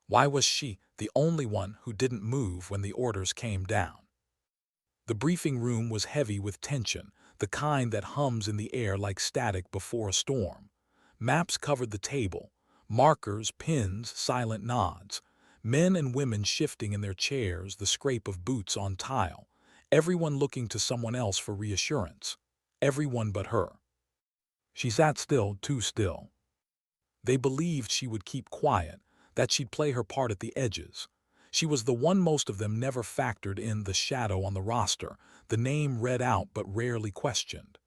Why was she the only one who didn't move when the orders came down? The briefing room was heavy with tension, the kind that hums in the air like static before a storm. Maps covered the table, markers, pins, silent nods. Men and women shifting in their chairs, the scrape of boots on tile. Everyone looking to someone else for reassurance. Everyone but her. She sat still, too still. They believed she would keep quiet, that she'd play her part at the edges. She was the one most of them never factored in, the shadow on the roster, the name read out but rarely questioned.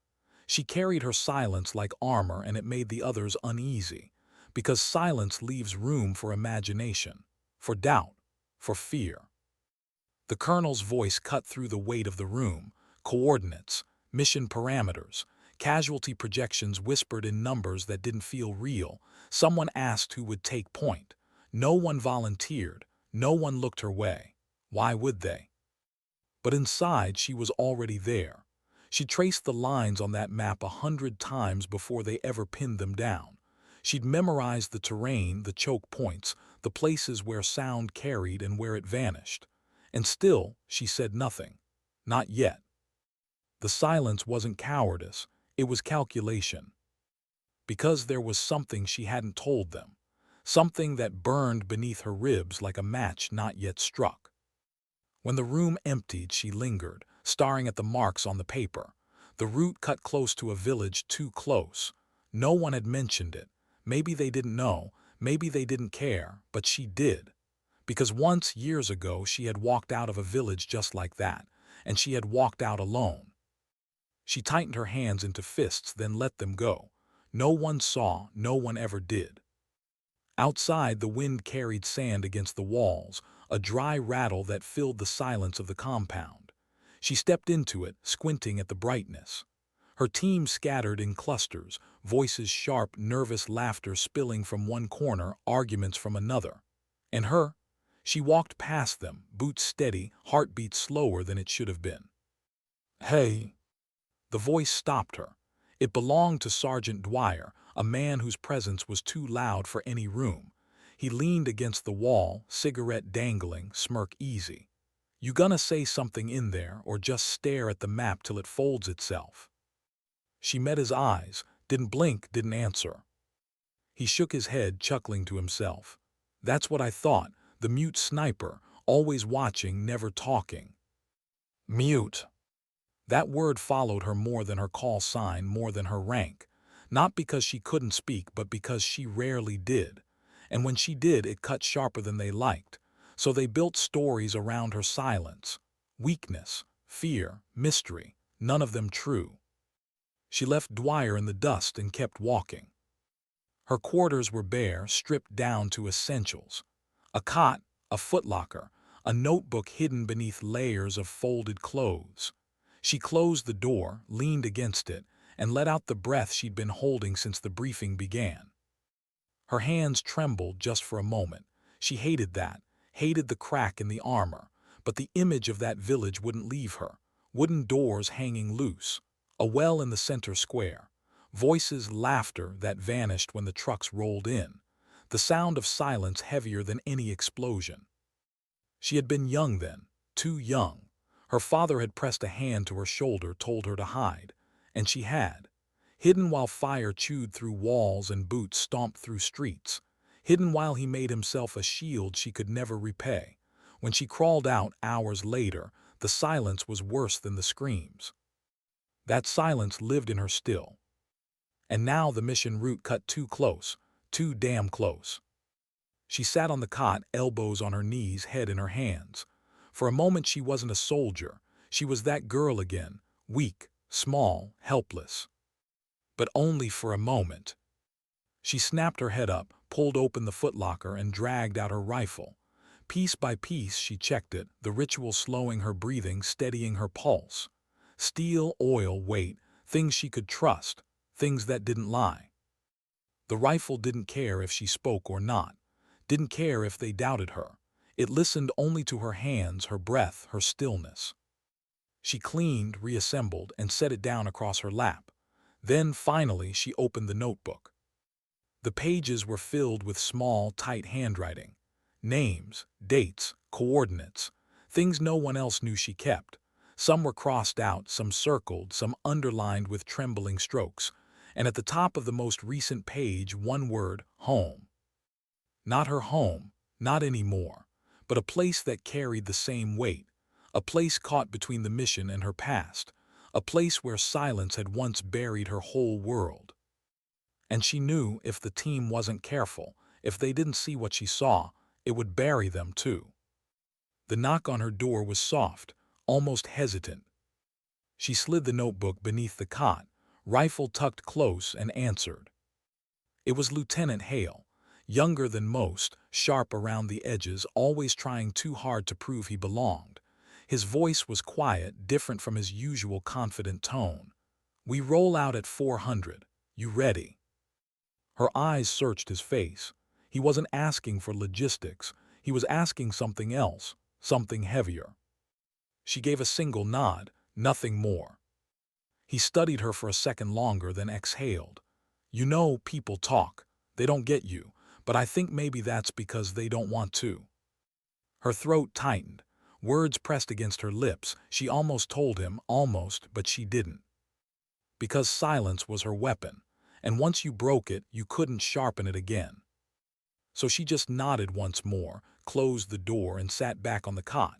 She carried her silence like armor, and it made the others uneasy, because silence leaves room for imagination, for doubt, for fear. The colonel's voice cut through the weight of the room. Coordinates, mission parameters, casualty projections whispered in numbers that didn't feel real. Someone asked who would take point. No one volunteered. No one looked her way. Why would they? But inside, she was already there. She traced the lines on that map 100 times before they ever pinned them down. She'd memorized the terrain, the choke points, the places where sound carried and where it vanished. And still, she said nothing. Not yet. The silence wasn't cowardice, it was calculation. Because there was something she hadn't told them. Something that burned beneath her ribs like a match not yet struck. When the room emptied, she lingered, staring at the marks on the paper. The route cut close to a village, too close. No one had mentioned it. Maybe they didn't know, maybe they didn't care, but she did. Because once, years ago, she had walked out of a village just like that, and she had walked out alone. She tightened her hands into fists, then let them go. No one saw, no one ever did. Outside, the wind carried sand against the walls, a dry rattle that filled the silence of the compound. She stepped into it, squinting at the brightness. Her team scattered in clusters, voices sharp, nervous laughter spilling from one corner, arguments from another. And her? She walked past them, boots steady, heartbeat slower than it should have been. "Hey!" The voice stopped her. It belonged to Sergeant Dwyer, a man whose presence was too loud for any room. He leaned against the wall, cigarette dangling, smirk easy. "You gonna say something in there, or just stare at the map till it folds itself?" She met his eyes, didn't blink, didn't answer. He shook his head, chuckling to himself. "That's what I thought, the mute sniper, always watching, never talking." Mute. That word followed her more than her call sign, more than her rank. Not because she couldn't speak, but because she rarely did. And when she did, it cut sharper than they liked. So they built stories around her silence. Weakness, fear, mystery, none of them true. She left Dwyer in the dust and kept walking. Her quarters were bare, stripped down to essentials. A cot, a footlocker, a notebook hidden beneath layers of folded clothes. She closed the door, leaned against it, and let out the breath she'd been holding since the briefing began. Her hands trembled just for a moment. She hated that, hated the crack in the armor, but the image of that village wouldn't leave her. Wooden doors hanging loose, a well in the center square, voices, laughter that vanished when the trucks rolled in, the sound of silence heavier than any explosion. She had been young then, too young. Her father had pressed a hand to her shoulder, told her to hide, and she had. Hidden while fire chewed through walls and boots stomped through streets. Hidden while he made himself a shield she could never repay. When she crawled out hours later, the silence was worse than the screams. That silence lived in her still. And now the mission route cut too close, too damn close. She sat on the cot, elbows on her knees, head in her hands. For a moment she wasn't a soldier. She was that girl again, weak, small, helpless. But only for a moment. She snapped her head up, pulled open the footlocker, and dragged out her rifle. Piece by piece she checked it, the ritual slowing her breathing, steadying her pulse. Steel, oil, weight, things she could trust, things that didn't lie. The rifle didn't care if she spoke or not, didn't care if they doubted her. It listened only to her hands, her breath, her stillness. She cleaned, reassembled, and set it down across her lap. Then, finally, she opened the notebook. The pages were filled with small, tight handwriting. Names, dates, coordinates, things no one else knew she kept. Some were crossed out, some circled, some underlined with trembling strokes, and at the top of the most recent page one word, home. Not her home, not anymore, but a place that carried the same weight, a place caught between the mission and her past, a place where silence had once buried her whole world. And she knew if the team wasn't careful, if they didn't see what she saw, it would bury them too. The knock on her door was soft, almost hesitant. She slid the notebook beneath the cot, rifle tucked close, and answered. It was Lieutenant Hale, younger than most, sharp around the edges, always trying too hard to prove he belonged. His voice was quiet, different from his usual confident tone. "We roll out at 400. You ready?" Her eyes searched his face. He wasn't asking for logistics. He was asking something else, something heavier. She gave a single nod, nothing more. He studied her for a second longer, then exhaled. "You know, people talk. They don't get you, but I think maybe that's because they don't want to." Her throat tightened. Words pressed against her lips. She almost told him, almost, but she didn't. Because silence was her weapon, and once you broke it, you couldn't sharpen it again. So she just nodded once more, closed the door, and sat back on the cot.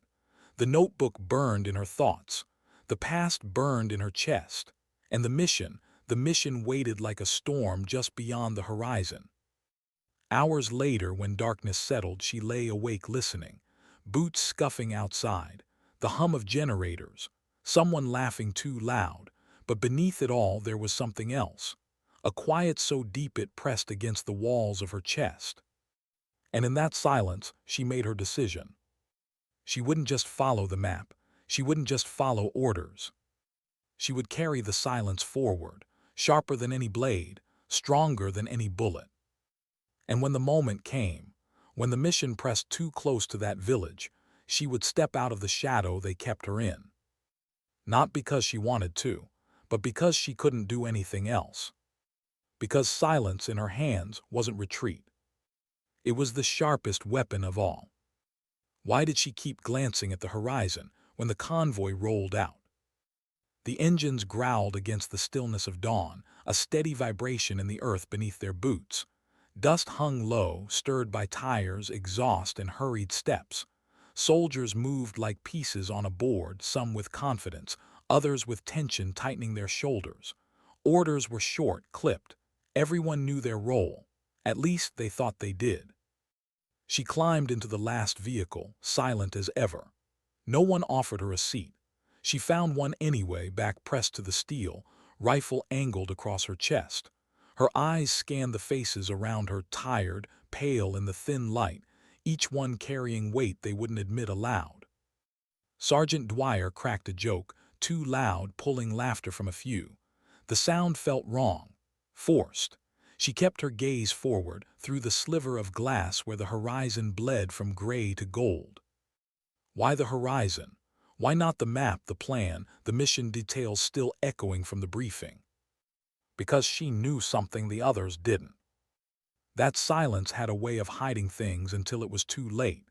The notebook burned in her thoughts. The past burned in her chest. And the mission waited like a storm just beyond the horizon. Hours later, when darkness settled, she lay awake listening. Boots scuffing outside, the hum of generators, someone laughing too loud, but beneath it all there was something else. A quiet so deep it pressed against the walls of her chest. And in that silence, she made her decision. She wouldn't just follow the map. She wouldn't just follow orders. She would carry the silence forward, sharper than any blade, stronger than any bullet. And when the moment came, when the mission pressed too close to that village, she would step out of the shadow they kept her in. Not because she wanted to, but because she couldn't do anything else. Because silence in her hands wasn't retreat. It was the sharpest weapon of all. Why did she keep glancing at the horizon when the convoy rolled out? The engines growled against the stillness of dawn, a steady vibration in the earth beneath their boots. Dust hung low, stirred by tires, exhaust, and hurried steps. Soldiers moved like pieces on a board, some with confidence, others with tension tightening their shoulders. Orders were short, clipped. Everyone knew their role. At least they thought they did. She climbed into the last vehicle, silent as ever. No one offered her a seat. She found one anyway, back pressed to the steel, rifle angled across her chest. Her eyes scanned the faces around her, tired, pale in the thin light, each one carrying weight they wouldn't admit aloud. Sergeant Dwyer cracked a joke, too loud, pulling laughter from a few. The sound felt wrong, forced. She kept her gaze forward, through the sliver of glass where the horizon bled from gray to gold. Why the horizon? Why not the map, the plan, the mission details still echoing from the briefing? Because she knew something the others didn't. That silence had a way of hiding things until it was too late.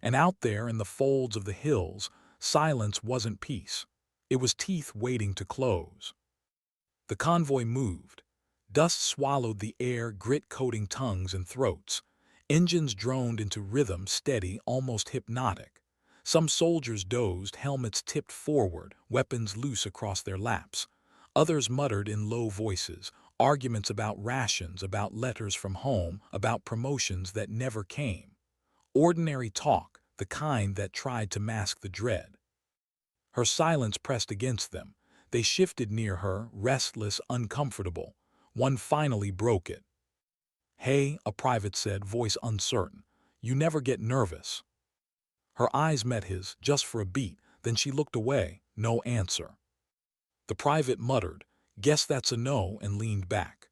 And out there in the folds of the hills, silence wasn't peace. It was teeth waiting to close. The convoy moved. Dust swallowed the air, grit coating tongues and throats. Engines droned into rhythm, steady, almost hypnotic. Some soldiers dozed, helmets tipped forward, weapons loose across their laps. Others muttered in low voices, arguments about rations, about letters from home, about promotions that never came. Ordinary talk, the kind that tried to mask the dread. Her silence pressed against them. They shifted near her, restless, uncomfortable. One finally broke it. "Hey," a private said, voice uncertain. "You never get nervous." Her eyes met his, just for a beat, then she looked away, no answer. The private muttered, "Guess that's a no," and leaned back.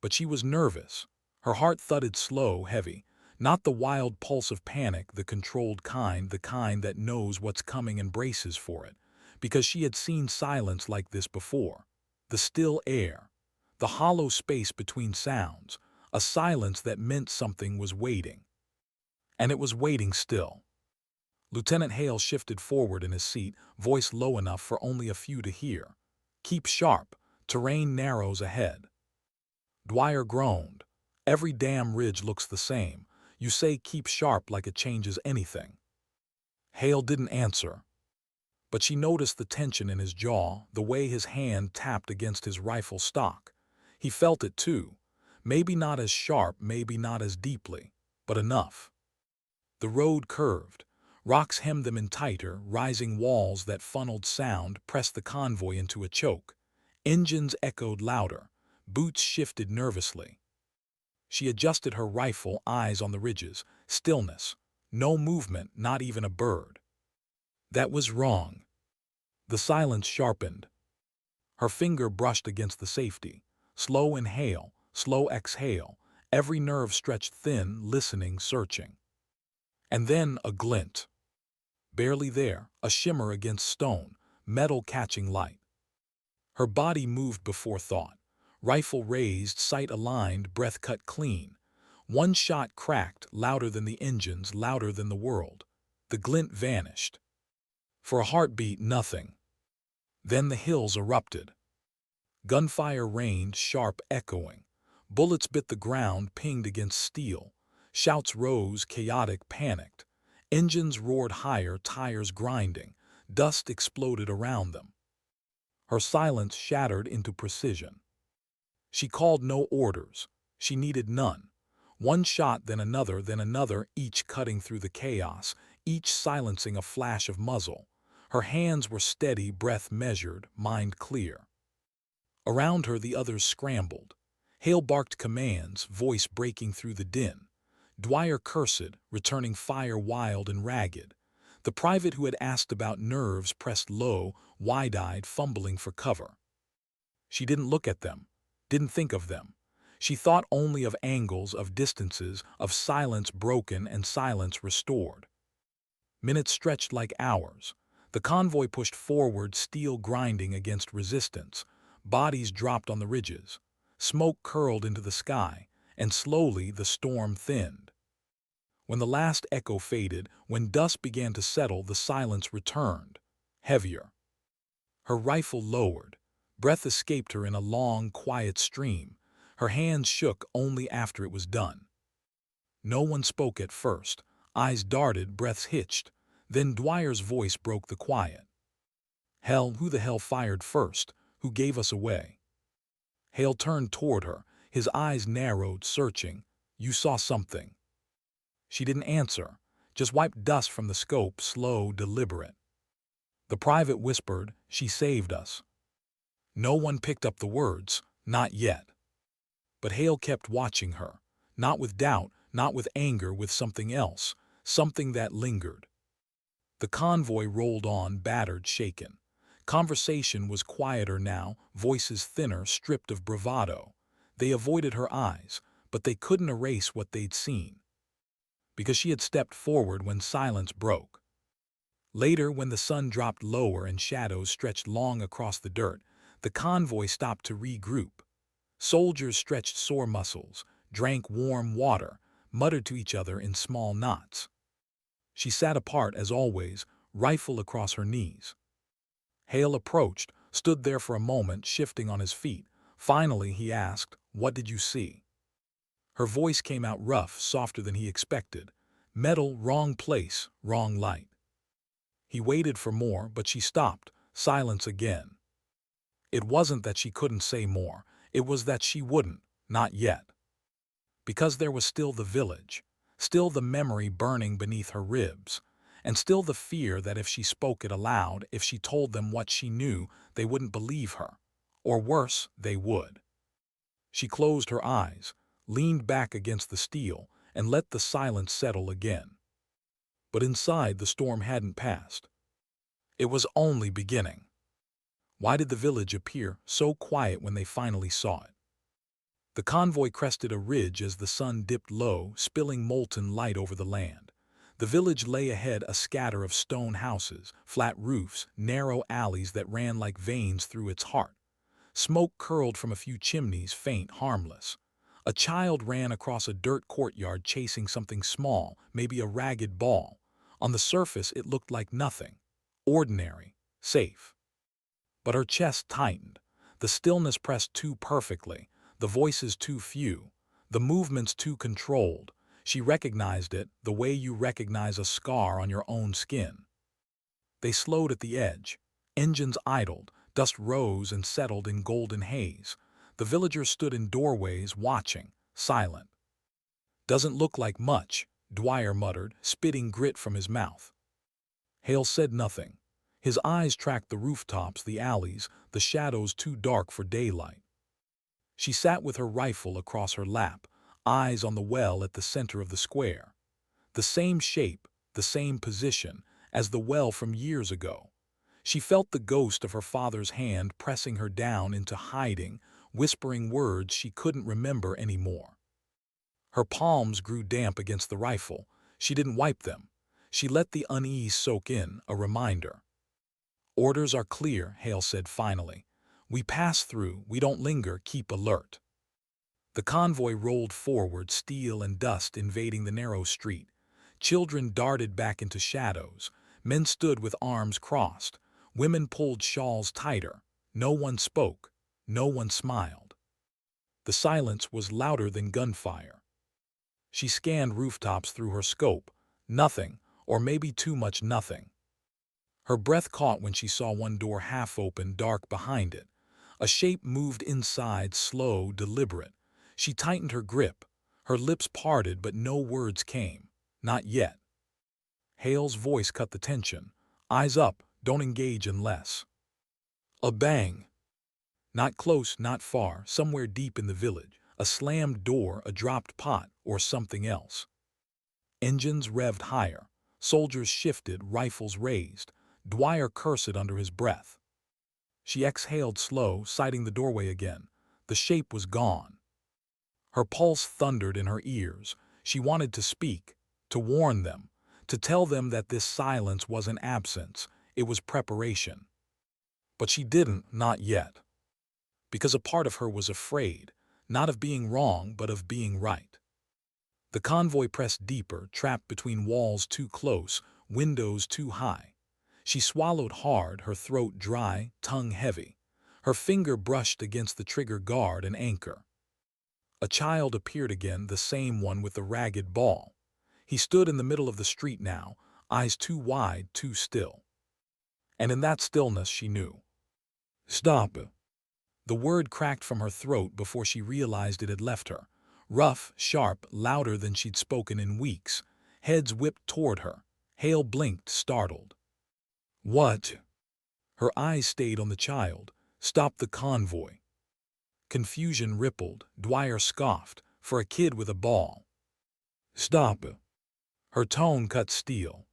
But she was nervous. Her heart thudded slow, heavy. Not the wild pulse of panic, the controlled kind, the kind that knows what's coming and braces for it. Because she had seen silence like this before. The still air. The hollow space between sounds. A silence that meant something was waiting. and it was waiting still. Lieutenant Hale shifted forward in his seat, voice low enough for only a few to hear. "Keep sharp. Terrain narrows ahead." Dwyer groaned. "Every damn ridge looks the same. You say keep sharp like it changes anything." Hale didn't answer, but she noticed the tension in his jaw, the way his hand tapped against his rifle stock. He felt it too. Maybe not as sharp, maybe not as deeply, but enough. The road curved. Rocks hemmed them in tighter, rising walls that funneled sound pressed the convoy into a choke. Engines echoed louder. Boots shifted nervously. She adjusted her rifle, eyes on the ridges. Stillness. No movement, not even a bird. That was wrong. The silence sharpened. Her finger brushed against the safety. Slow inhale, slow exhale. Every nerve stretched thin, listening, searching. And then a glint. Barely there, a shimmer against stone, metal catching light. Her body moved before thought. Rifle raised, sight aligned, breath cut clean. One shot cracked, louder than the engines, louder than the world. The glint vanished. For a heartbeat, nothing. Then the hills erupted. Gunfire rained, sharp, echoing. Bullets bit the ground, pinged against steel. Shouts rose, chaotic, panicked. Engines roared higher, tires grinding. Dust exploded around them. Her silence shattered into precision. She called no orders. She needed none. One shot, then another, each cutting through the chaos, each silencing a flash of muzzle. Her hands were steady, breath measured, mind clear. Around her the others scrambled. Hale barked commands, voice breaking through the din. Dwyer cursed, returning fire wild and ragged. The private who had asked about nerves pressed low, wide-eyed, fumbling for cover. She didn't look at them, didn't think of them. She thought only of angles, of distances, of silence broken and silence restored. Minutes stretched like hours. The convoy pushed forward, steel grinding against resistance. Bodies dropped on the ridges. Smoke curled into the sky, and slowly the storm thinned. When the last echo faded, when dust began to settle, the silence returned, heavier. Her rifle lowered. Breath escaped her in a long, quiet stream. Her hands shook only after it was done. No one spoke at first. Eyes darted, breaths hitched. Then Dwyer's voice broke the quiet. "Hell, who the hell fired first? Who gave us away?" Hale turned toward her. His eyes narrowed, searching. "You saw something." She didn't answer, just wiped dust from the scope, slow, deliberate. The private whispered, "She saved us." No one picked up the words, not yet. But Hale kept watching her, not with doubt, not with anger, with something else, something that lingered. The convoy rolled on, battered, shaken. Conversation was quieter now, voices thinner, stripped of bravado. They avoided her eyes, but they couldn't erase what they'd seen. Because she had stepped forward when silence broke. Later, when the sun dropped lower and shadows stretched long across the dirt, the convoy stopped to regroup. Soldiers stretched sore muscles, drank warm water, muttered to each other in small knots. She sat apart as always, rifle across her knees. Hale approached, stood there for a moment, shifting on his feet. Finally, he asked, "What did you see?" Her voice came out rough, softer than he expected. Metal, wrong place, wrong light. He waited for more, but she stopped, silence again. It wasn't that she couldn't say more, it was that she wouldn't, not yet. Because there was still the village, still the memory burning beneath her ribs, and still the fear that if she spoke it aloud, if she told them what she knew, they wouldn't believe her. Or worse, they would. She closed her eyes, leaned back against the steel, and let the silence settle again. But inside, the storm hadn't passed. It was only beginning. Why did the village appear so quiet when they finally saw it? The convoy crested a ridge as the sun dipped low, spilling molten light over the land. The village lay ahead, a scatter of stone houses, flat roofs, narrow alleys that ran like veins through its heart. Smoke curled from a few chimneys, faint, harmless. A child ran across a dirt courtyard chasing something small, maybe a ragged ball. On the surface, it looked like nothing. Ordinary. Safe. But her chest tightened. The stillness pressed too perfectly, the voices too few, the movements too controlled. She recognized it the way you recognize a scar on your own skin. They slowed at the edge. Engines idled, dust rose and settled in golden haze. The villagers stood in doorways watching, silent. "Doesn't look like much," Dwyer muttered, spitting grit from his mouth. Hale said nothing. His eyes tracked the rooftops, the alleys, the shadows too dark for daylight. She sat with her rifle across her lap, eyes on the well at the center of the square. The same shape, the same position, as the well from years ago. She felt the ghost of her father's hand pressing her down into hiding, whispering words she couldn't remember anymore. Her palms grew damp against the rifle. She didn't wipe them. She let the unease soak in, a reminder. "Orders are clear," Hale said finally. "We pass through, we don't linger, keep alert." The convoy rolled forward, steel and dust invading the narrow street. Children darted back into shadows. Men stood with arms crossed. Women pulled shawls tighter. No one spoke. No one smiled. The silence was louder than gunfire. She scanned rooftops through her scope. Nothing, or maybe too much nothing. Her breath caught when she saw one door half open, dark behind it. A shape moved inside, slow, deliberate. She tightened her grip. Her lips parted, but no words came. Not yet. Hale's voice cut the tension. "Eyes up, don't engage unless." A bang. Not close, not far, somewhere deep in the village. A slammed door, a dropped pot, or something else. Engines revved higher. Soldiers shifted, rifles raised. Dwyer cursed under his breath. She exhaled slow, sighting the doorway again. The shape was gone. Her pulse thundered in her ears. She wanted to speak, to warn them, to tell them that this silence wasn't absence, it was preparation. But she didn't, not yet. Because a part of her was afraid, not of being wrong, but of being right. The convoy pressed deeper, trapped between walls too close, windows too high. She swallowed hard, her throat dry, tongue heavy. Her finger brushed against the trigger guard, an anchor. A child appeared again, the same one with the ragged ball. He stood in the middle of the street now, eyes too wide, too still. And in that stillness she knew. "Stop." The word cracked from her throat before she realized it had left her. Rough, sharp, louder than she'd spoken in weeks. Heads whipped toward her. Hale blinked, startled. "What?" Her eyes stayed on the child. "Stop the convoy." Confusion rippled. Dwyer scoffed. "For a kid with a ball." "Stop." Her tone cut steel.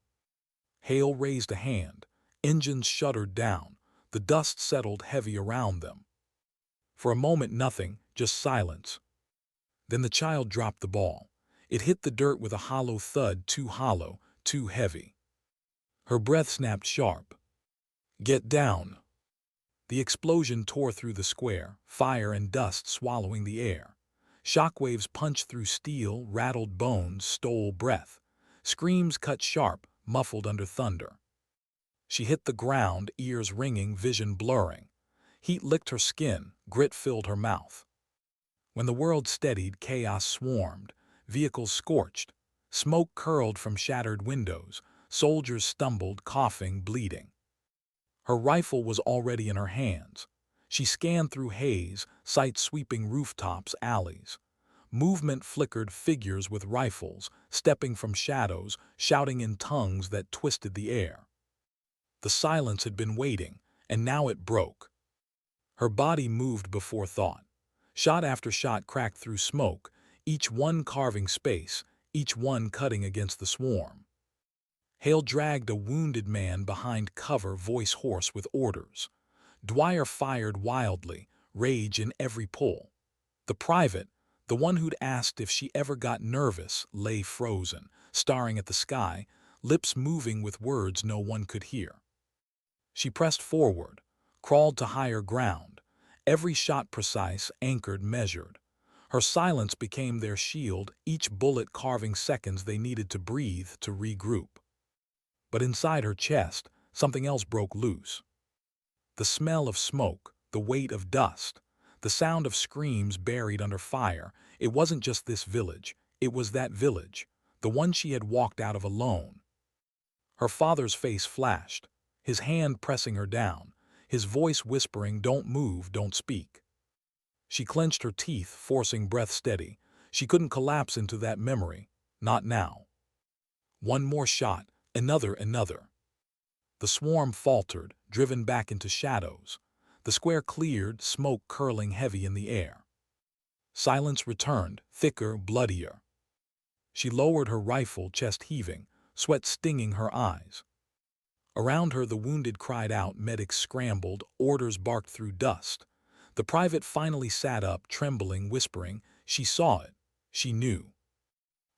Hale raised a hand. Engines shuddered down. The dust settled heavy around them. For a moment nothing, just silence. Then the child dropped the ball. It hit the dirt with a hollow thud, too hollow, too heavy. Her breath snapped sharp. "Get down." The explosion tore through the square, fire and dust swallowing the air. Shockwaves punched through steel, rattled bones, stole breath. Screams cut sharp, muffled under thunder. She hit the ground, ears ringing, vision blurring. Heat licked her skin, grit filled her mouth. When the world steadied, chaos swarmed. Vehicles scorched. Smoke curled from shattered windows. Soldiers stumbled, coughing, bleeding. Her rifle was already in her hands. She scanned through haze, sight sweeping rooftops, alleys. Movement flickered, figures with rifles, stepping from shadows, shouting in tongues that twisted the air. The silence had been waiting, and now it broke. Her body moved before thought. Shot after shot cracked through smoke, each one carving space, each one cutting against the swarm. Hale dragged a wounded man behind cover, voice hoarse with orders. Dwyer fired wildly, rage in every pull. The private, the one who'd asked if she ever got nervous, lay frozen, staring at the sky, lips moving with words no one could hear. She pressed forward, crawled to higher ground, every shot precise, anchored, measured. Her silence became their shield, each bullet carving seconds they needed to breathe to regroup. But inside her chest, something else broke loose. The smell of smoke, the weight of dust, the sound of screams buried under fire. It wasn't just this village, it was that village, the one she had walked out of alone. Her father's face flashed, his hand pressing her down, his voice whispering, "Don't move, don't speak." She clenched her teeth, forcing breath steady. She couldn't collapse into that memory, not now. One more shot, another. The swarm faltered, driven back into shadows. The square cleared, smoke curling heavy in the air. Silence returned, thicker, bloodier. She lowered her rifle, chest heaving, sweat stinging her eyes. Around her the wounded cried out, medics scrambled, orders barked through dust. The private finally sat up, trembling, whispering. She saw it. She knew.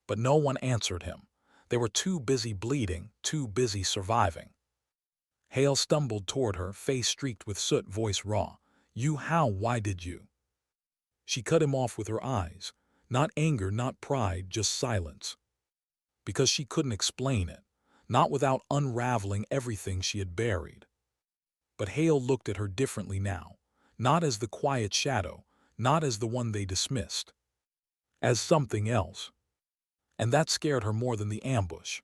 But no one answered him. They were too busy bleeding, too busy surviving. Hale stumbled toward her, face streaked with soot, voice raw. "You how? Why did you?" She cut him off with her eyes. Not anger, not pride, just silence. Because she couldn't explain it. Not without unraveling everything she had buried. But Hale looked at her differently now. Not as the quiet shadow, not as the one they dismissed. As something else. And that scared her more than the ambush.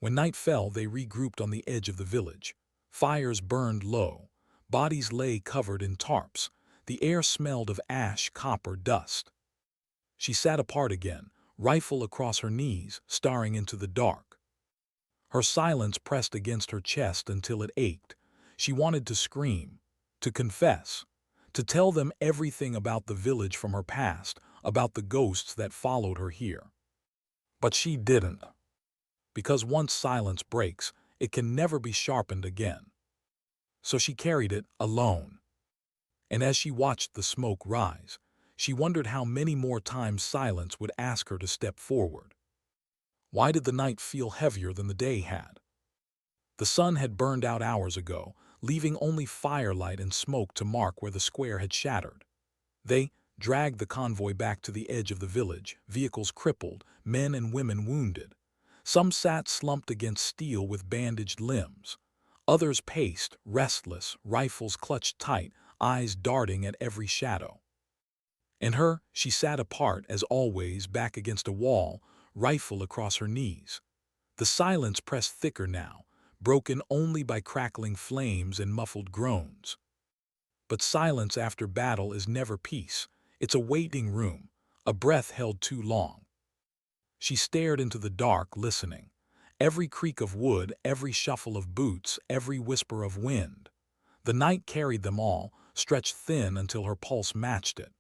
When night fell, they regrouped on the edge of the village. Fires burned low. Bodies lay covered in tarps. The air smelled of ash, copper, dust. She sat apart again, rifle across her knees, staring into the dark. Her silence pressed against her chest until it ached. She wanted to scream, to confess, to tell them everything about the village from her past, about the ghosts that followed her here. But she didn't. Because once silence breaks, it can never be sharpened again. So she carried it alone. And as she watched the smoke rise, she wondered how many more times silence would ask her to step forward. Why did the night feel heavier than the day had? The sun had burned out hours ago, leaving only firelight and smoke to mark where the square had shattered. They dragged the convoy back to the edge of the village, vehicles crippled, men and women wounded. Some sat slumped against steel with bandaged limbs. Others paced, restless, rifles clutched tight, eyes darting at every shadow. And her, she sat apart, as always, back against a wall, rifle across her knees. The silence pressed thicker now, broken only by crackling flames and muffled groans. But silence after battle is never peace. It's a waiting room, a breath held too long. She stared into the dark, listening. Every creak of wood, every shuffle of boots, every whisper of wind. The night carried them all, stretched thin until her pulse matched it.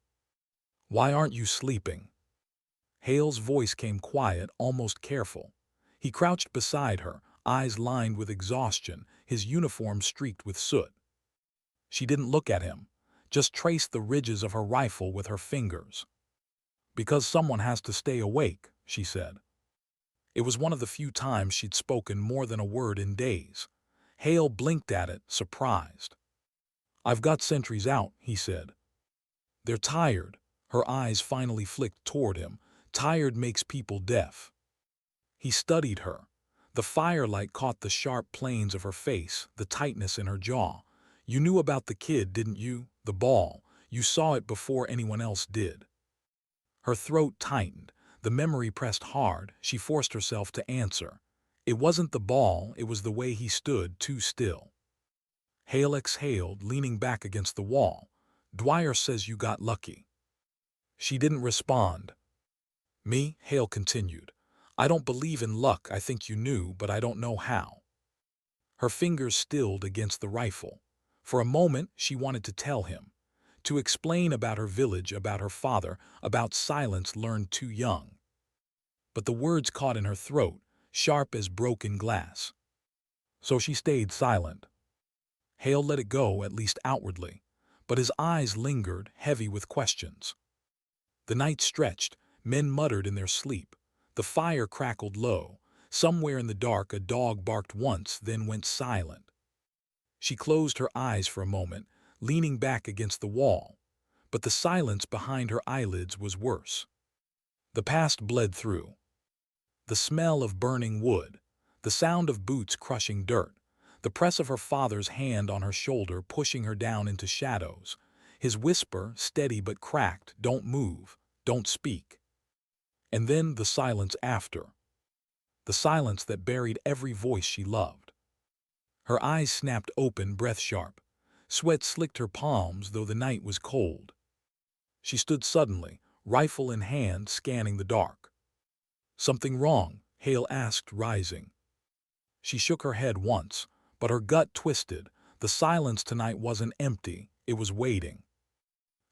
"Why aren't you sleeping?" Hale's voice came quiet, almost careful. He crouched beside her, eyes lined with exhaustion, his uniform streaked with soot. She didn't look at him, just traced the ridges of her rifle with her fingers. "Because someone has to stay awake," she said. It was one of the few times she'd spoken more than a word in days. Hale blinked at it, surprised. "I've got sentries out," he said. "They're tired." Her eyes finally flicked toward him. "Tired makes people deaf." He studied her. The firelight caught the sharp planes of her face, the tightness in her jaw. "You knew about the kid, didn't you? The ball. You saw it before anyone else did." Her throat tightened. The memory pressed hard. She forced herself to answer. It wasn't the ball, it was the way he stood, too still. Hale exhaled, leaning back against the wall. "Dwyer says you got lucky." She didn't respond. "Me," Hale continued. "I don't believe in luck. I think you knew, but I don't know how." Her fingers stilled against the rifle. For a moment, she wanted to tell him. To explain about her village, about her father, about silence learned too young. But the words caught in her throat, sharp as broken glass. So she stayed silent. Hale let it go, at least outwardly, but his eyes lingered, heavy with questions. The night stretched, men muttered in their sleep. The fire crackled low. Somewhere in the dark a dog barked once, then went silent. She closed her eyes for a moment, leaning back against the wall. But the silence behind her eyelids was worse. The past bled through. The smell of burning wood, the sound of boots crushing dirt, the press of her father's hand on her shoulder pushing her down into shadows, his whisper, steady but cracked, "Don't move, don't speak." And then the silence after. The silence that buried every voice she loved. Her eyes snapped open, breath sharp. Sweat slicked her palms, though the night was cold. She stood suddenly, rifle in hand, scanning the dark. "Something wrong?" Hale asked, rising. She shook her head once, but her gut twisted. The silence tonight wasn't empty, it was waiting.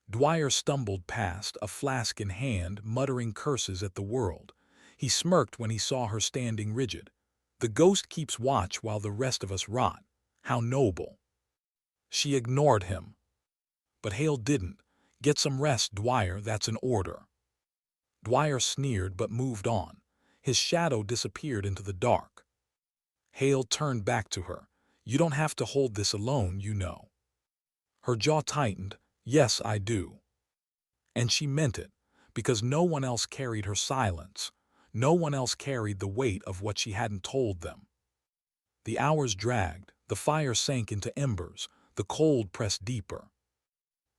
Dwyer stumbled past, a flask in hand, muttering curses at the world. He smirked when he saw her standing rigid. "The ghost keeps watch while the rest of us rot. How noble." She ignored him. But Hale didn't. "Get some rest, Dwyer, that's an order." Dwyer sneered but moved on. His shadow disappeared into the dark. Hale turned back to her. "You don't have to hold this alone, you know." Her jaw tightened. "Yes, I do." And she meant it, because no one else carried her silence. No one else carried the weight of what she hadn't told them. The hours dragged, the fire sank into embers, the cold pressed deeper.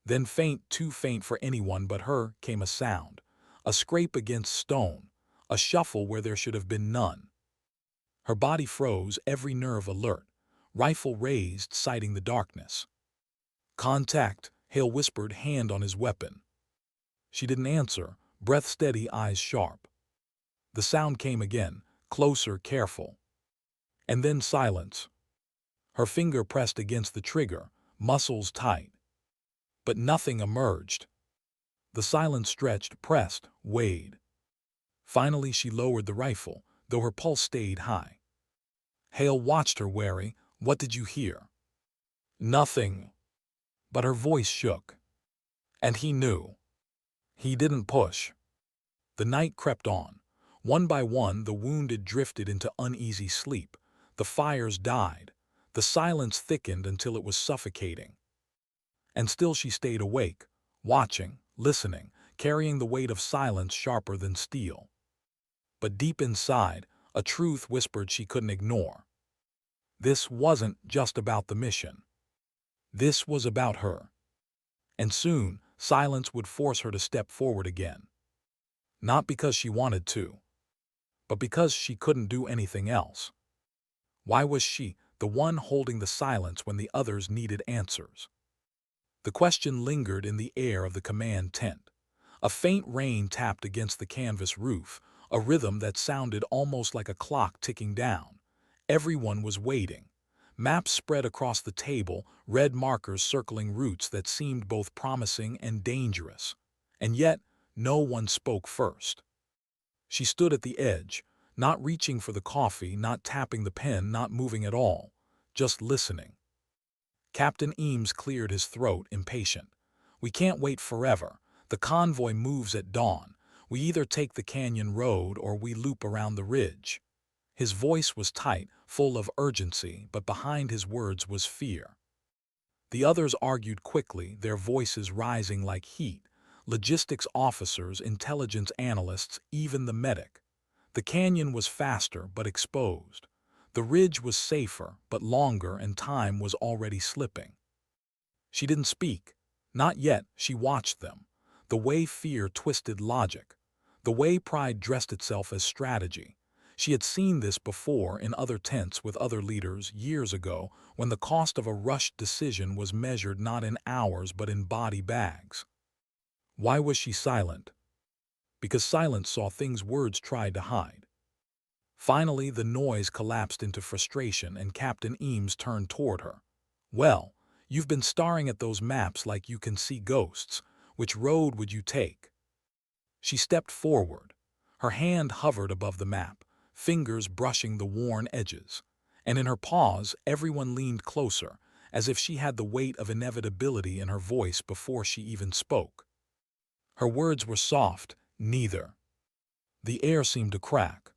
Then faint, too faint for anyone but her, came a sound. A scrape against stone, a shuffle where there should have been none. Her body froze, every nerve alert, rifle raised, sighting the darkness. "Contact," Hale whispered, hand on his weapon. She didn't answer, breath steady, eyes sharp. The sound came again, closer, careful. And then silence. Her finger pressed against the trigger, muscles tight. But nothing emerged. The silence stretched, pressed, weighed. Finally she lowered the rifle, though her pulse stayed high. Hale watched her, wary. "What did you hear?" "Nothing." But her voice shook. And he knew. He didn't push. The night crept on. One by one the wounded drifted into uneasy sleep. The fires died. The silence thickened until it was suffocating. And still she stayed awake, watching, listening, carrying the weight of silence sharper than steel. But deep inside, a truth whispered she couldn't ignore. This wasn't just about the mission. This was about her. And soon, silence would force her to step forward again. Not because she wanted to, but because she couldn't do anything else. Why was she the one holding the silence when the others needed answers? The question lingered in the air of the command tent. A faint rain tapped against the canvas roof, a rhythm that sounded almost like a clock ticking down. Everyone was waiting. Maps spread across the table, red markers circling routes that seemed both promising and dangerous. And yet, no one spoke first. She stood at the edge, not reaching for the coffee, not tapping the pen, not moving at all, just listening. Captain Eames cleared his throat, impatient. "We can't wait forever. The convoy moves at dawn. We either take the canyon road or we loop around the ridge." His voice was tight, full of urgency, but behind his words was fear. The others argued quickly, their voices rising like heat. Logistics officers, intelligence analysts, even the medic. The canyon was faster but exposed. The ridge was safer but longer, and time was already slipping. She didn't speak. Not yet. She watched them. The way fear twisted logic. The way pride dressed itself as strategy. She had seen this before in other tents with other leaders years ago, when the cost of a rushed decision was measured not in hours but in body bags. Why was she silent? Because silence saw things words tried to hide. Finally, the noise collapsed into frustration and Captain Eames turned toward her. "Well, you've been staring at those maps like you can see ghosts. Which road would you take?" She stepped forward. Her hand hovered above the map, fingers brushing the worn edges. And in her pause, everyone leaned closer, as if she had the weight of inevitability in her voice before she even spoke. Her words were soft, "Neither." The air seemed to crack.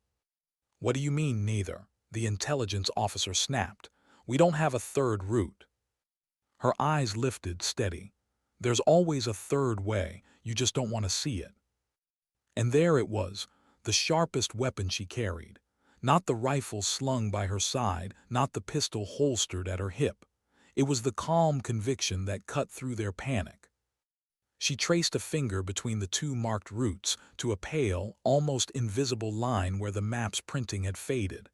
"What do you mean, neither?" the intelligence officer snapped. "We don't have a third route." Her eyes lifted, steady. There's always a third way, you just don't want to see it. And there it was, the sharpest weapon she carried. Not the rifle slung by her side, not the pistol holstered at her hip. It was the calm conviction that cut through their panic. She traced a finger between the two marked routes to a pale, almost invisible line where the map's printing had faded.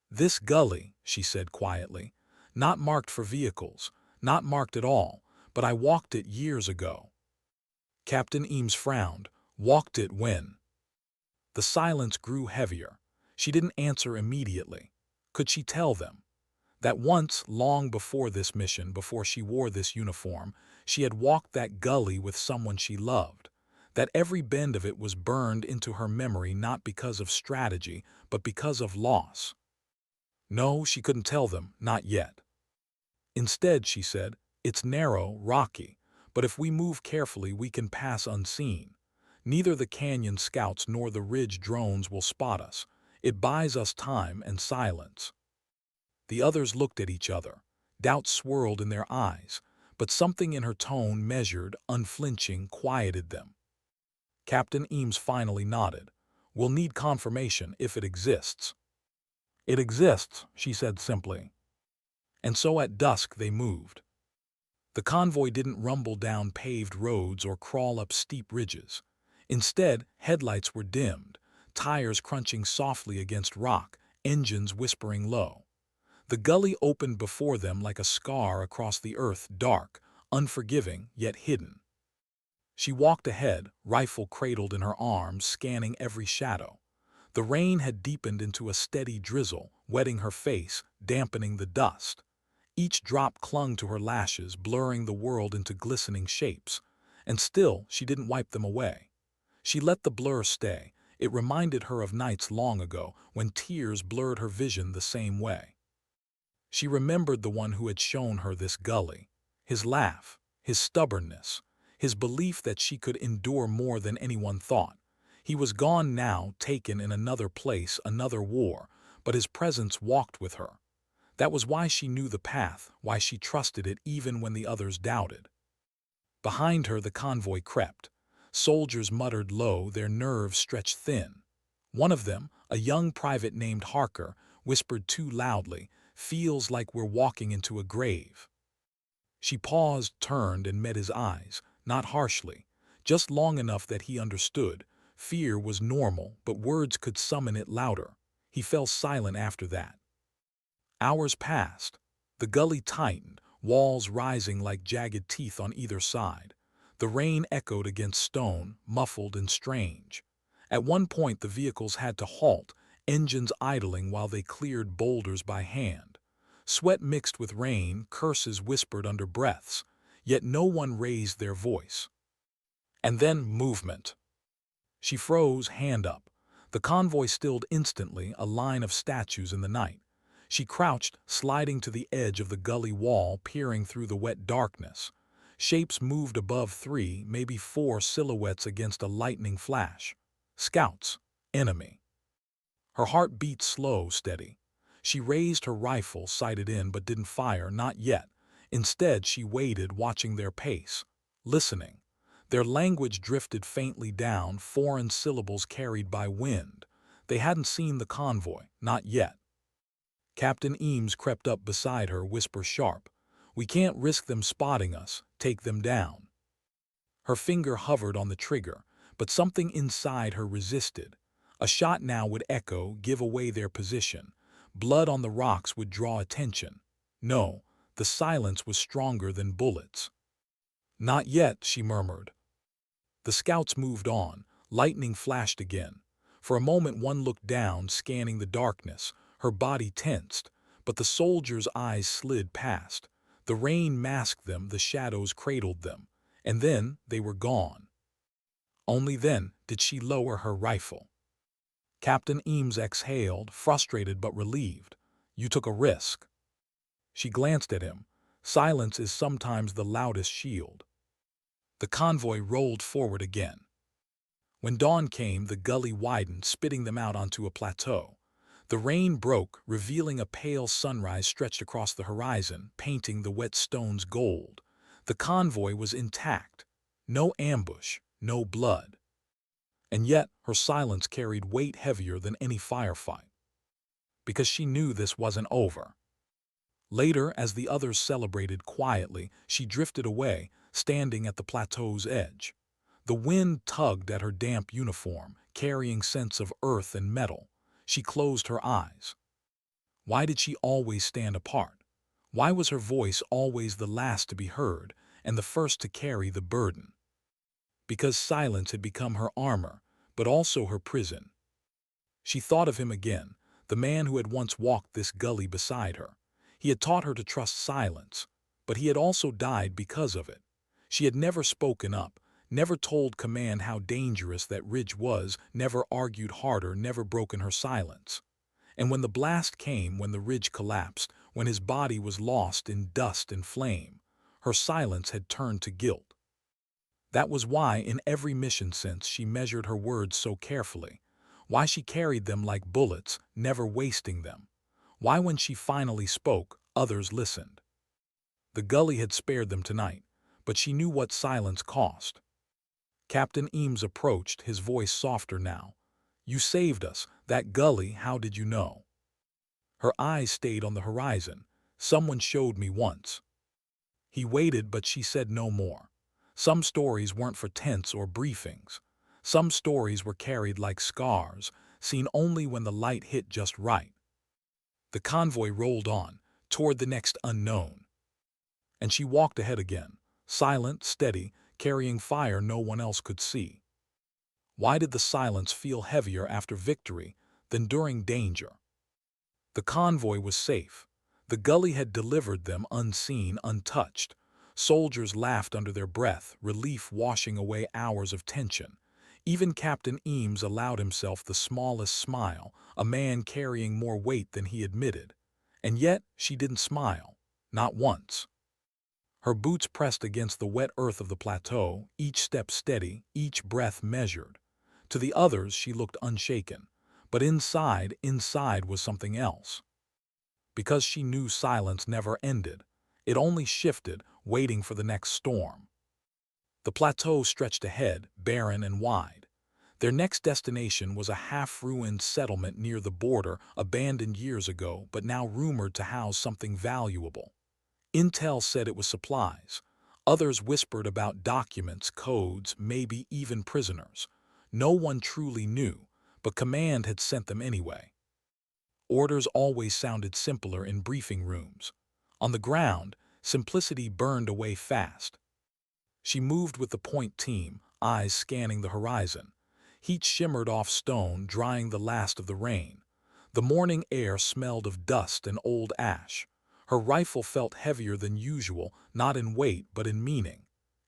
"This gully," she said quietly, "not marked for vehicles, not marked at all, but I walked it years ago." Captain Eames frowned. "Walked it when?" The silence grew heavier. She didn't answer immediately. Could she tell them that once, long before this mission, before she wore this uniform, she had walked that gully with someone she loved, that every bend of it was burned into her memory not because of strategy, but because of loss? No, she couldn't tell them, not yet. Instead, she said, "It's narrow, rocky, but if we move carefully we can pass unseen. Neither the canyon scouts nor the ridge drones will spot us. It buys us time and silence." The others looked at each other. Doubt swirled in their eyes, but something in her tone, measured, unflinching, quieted them. Captain Eames finally nodded. "We'll need confirmation if it exists." "It exists," she said simply. And so at dusk they moved. The convoy didn't rumble down paved roads or crawl up steep ridges. Instead, headlights were dimmed, tires crunching softly against rock, engines whispering low. The gully opened before them like a scar across the earth, dark, unforgiving, yet hidden. She walked ahead, rifle cradled in her arms, scanning every shadow. The rain had deepened into a steady drizzle, wetting her face, dampening the dust. Each drop clung to her lashes, blurring the world into glistening shapes. And still, she didn't wipe them away. She let the blur stay. It reminded her of nights long ago, when tears blurred her vision the same way. She remembered the one who had shown her this gully. His laugh, his stubbornness, his belief that she could endure more than anyone thought. He was gone now, taken in another place, another war, but his presence walked with her. That was why she knew the path, why she trusted it even when the others doubted. Behind her the convoy crept. Soldiers muttered low, their nerves stretched thin. One of them, a young private named Harker, whispered too loudly, "Feels like we're walking into a grave." She paused, turned, and met his eyes, not harshly, just long enough that he understood. Fear was normal, but words could summon it louder. He fell silent after that. Hours passed. The gully tightened, walls rising like jagged teeth on either side. The rain echoed against stone, muffled and strange. At one point the vehicles had to halt, engines idling while they cleared boulders by hand. Sweat mixed with rain, curses whispered under breaths, yet no one raised their voice. And then movement. She froze, hand up. The convoy stilled instantly, a line of statues in the night. She crouched, sliding to the edge of the gully wall, peering through the wet darkness. Shapes moved above, 3, maybe 4 silhouettes against a lightning flash. Scouts. Enemy. Her heart beat slow, steady. She raised her rifle, sighted in, but didn't fire, not yet. Instead, she waited, watching their pace, listening. Their language drifted faintly down, foreign syllables carried by wind. They hadn't seen the convoy, not yet. Captain Eames crept up beside her, whisper sharp, "We can't risk them spotting us. Take them down." Her finger hovered on the trigger, but something inside her resisted. A shot now would echo, give away their position. Blood on the rocks would draw attention. No, the silence was stronger than bullets. "Not yet," she murmured. The scouts moved on. Lightning flashed again. For a moment one looked down, scanning the darkness. Her body tensed, but the soldiers' eyes slid past. The rain masked them, the shadows cradled them. And then they were gone. Only then did she lower her rifle. Captain Eames exhaled, frustrated but relieved. "You took a risk." She glanced at him. Silence is sometimes the loudest shield. The convoy rolled forward again. When dawn came, the gully widened, spitting them out onto a plateau. The rain broke, revealing a pale sunrise stretched across the horizon, painting the wet stones gold. The convoy was intact. No ambush, no blood. And yet her silence carried weight heavier than any firefight. Because she knew this wasn't over. Later, as the others celebrated quietly, she drifted away, standing at the plateau's edge. The wind tugged at her damp uniform, carrying scents of earth and metal. She closed her eyes. Why did she always stand apart? Why was her voice always the last to be heard and the first to carry the burden? Because silence had become her armor, but also her prison. She thought of him again, the man who had once walked this gully beside her. He had taught her to trust silence, but he had also died because of it. She had never spoken up, never told command how dangerous that ridge was, never argued harder, never broken her silence. And when the blast came, when the ridge collapsed, when his body was lost in dust and flame, her silence had turned to guilt. That was why, in every mission since, she measured her words so carefully. Why she carried them like bullets, never wasting them. Why when she finally spoke, others listened. The gully had spared them tonight, but she knew what silence cost. Captain Eames approached, his voice softer now. "You saved us. That gully, how did you know?" Her eyes stayed on the horizon. "Someone showed me once." He waited, but she said no more. Some stories weren't for tents or briefings. Some stories were carried like scars, seen only when the light hit just right. The convoy rolled on, toward the next unknown. And she walked ahead again, silent, steady, carrying fire no one else could see. Why did the silence feel heavier after victory than during danger? The convoy was safe. The gully had delivered them unseen, untouched. Soldiers laughed under their breath, relief washing away hours of tension. Even Captain Eames allowed himself the smallest smile, a man carrying more weight than he admitted. And yet she didn't smile, not once. Her boots pressed against the wet earth of the plateau, each step steady, each breath measured. To the others she looked unshaken, but inside was something else. Because she knew silence never ended. It only shifted, waiting for the next storm. The plateau stretched ahead, barren and wide. Their next destination was a half-ruined settlement near the border, abandoned years ago, but now rumored to house something valuable. Intel said it was supplies. Others whispered about documents, codes, maybe even prisoners. No one truly knew, but command had sent them anyway. Orders always sounded simpler in briefing rooms. On the ground, simplicity burned away fast. She moved with the point team, eyes scanning the horizon. Heat shimmered off stone, drying the last of the rain. The morning air smelled of dust and old ash. Her rifle felt heavier than usual, not in weight but in meaning.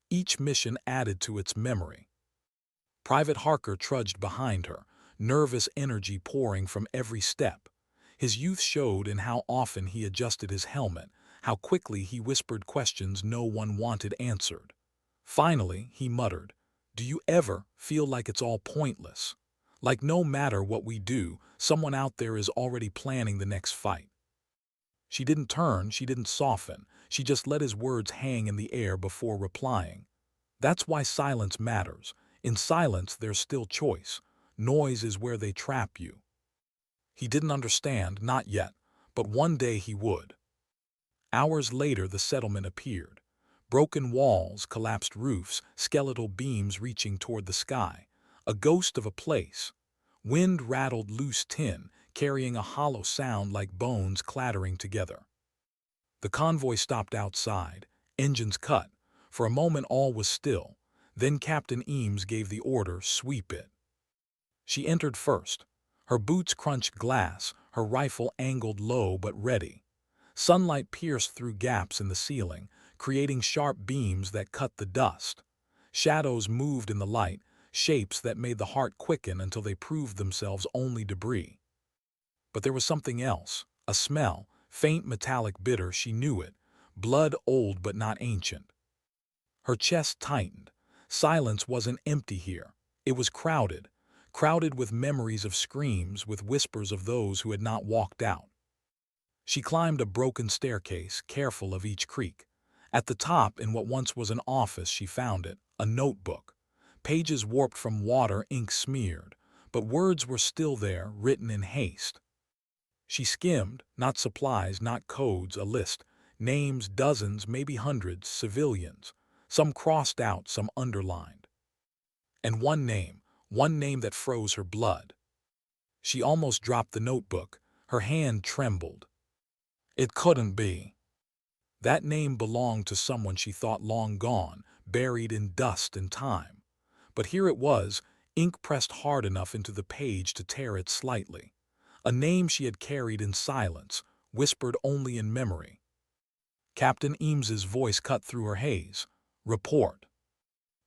Each mission added to its memory. Private Harker trudged behind her, nervous energy pouring from every step. His youth showed in how often he adjusted his helmet, how quickly he whispered questions no one wanted answered. Finally, he muttered, "Do you ever feel like it's all pointless? Like no matter what we do, someone out there is already planning the next fight?" She didn't turn, she didn't soften, she just let his words hang in the air before replying. That's why silence matters. In silence, there's still choice. Noise is where they trap you. He didn't understand, not yet, but one day he would. Hours later, the settlement appeared. Broken walls, collapsed roofs, skeletal beams reaching toward the sky. A ghost of a place. Wind rattled loose tin, carrying a hollow sound like bones clattering together. The convoy stopped outside, engines cut. For a moment all was still. Then Captain Eames gave the order, "Sweep it." She entered first. Her boots crunched glass, her rifle angled low but ready. Sunlight pierced through gaps in the ceiling, creating sharp beams that cut the dust. Shadows moved in the light, shapes that made the heart quicken until they proved themselves only debris. But there was something else, a smell, faint metallic bitter, she knew it, blood old but not ancient. Her chest tightened. Silence wasn't empty here. It was crowded. Crowded with memories of screams, with whispers of those who had not walked out. She climbed a broken staircase, careful of each creak. At the top, in what once was an office, she found it, a notebook. Pages warped from water, ink smeared, but words were still there, written in haste. She skimmed, not supplies, not codes, a list. Names, dozens, maybe hundreds, civilians. Some crossed out, some underlined. And one name that froze her blood. She almost dropped the notebook. Her hand trembled. It couldn't be. That name belonged to someone she thought long gone, buried in dust and time. But here it was, ink pressed hard enough into the page to tear it slightly. A name she had carried in silence, whispered only in memory. Captain Eames's voice cut through her haze. Report.